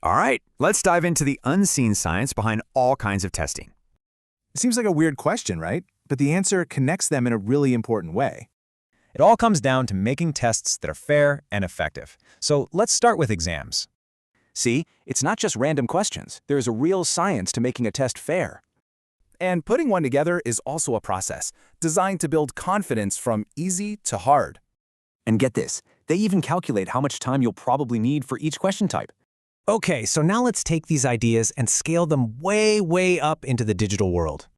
All right, let's dive into the unseen science behind all kinds of testing. It seems like a weird question, right? But the answer connects them in a really important way. It all comes down to making tests that are fair and effective. So let's start with exams. See, it's not just random questions. There is a real science to making a test fair. And putting one together is also a process, designed to build confidence from easy to hard. And get this, they even calculate how much time you'll probably need for each question type. Okay, so now let's take these ideas and scale them way up into the digital world.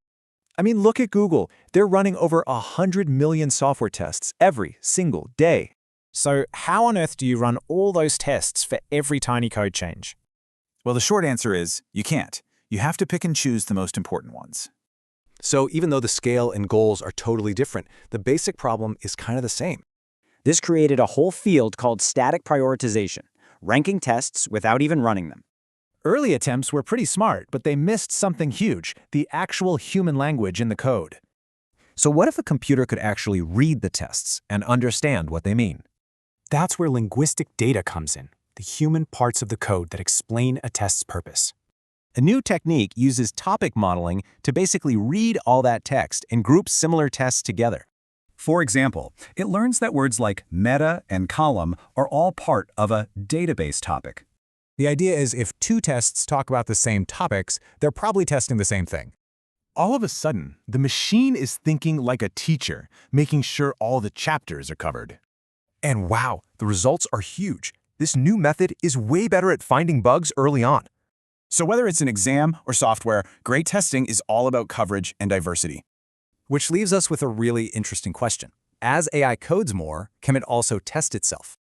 I mean, look at Google. They're running over 100 million software tests every single day. So how on earth do you run all those tests for every tiny code change? Well, the short answer is you can't. You have to pick and choose the most important ones. So even though the scale and goals are totally different, the basic problem is kind of the same. This created a whole field called static prioritization, ranking tests without even running them. Early attempts were pretty smart, but they missed something huge, the actual human language in the code. So what if a computer could actually read the tests and understand what they mean? That's where linguistic data comes in, the human parts of the code that explain a test's purpose. A new technique uses topic modeling to basically read all that text and group similar tests together. For example, it learns that words like meta and column are all part of a database topic. The idea is if two tests talk about the same topics, they're probably testing the same thing. All of a sudden, the machine is thinking like a teacher, making sure all the chapters are covered. And wow, the results are huge. This new method is way better at finding bugs early on. So whether it's an exam or software, great testing is all about coverage and diversity. Which leaves us with a really interesting question. As AI codes more, can it also test itself?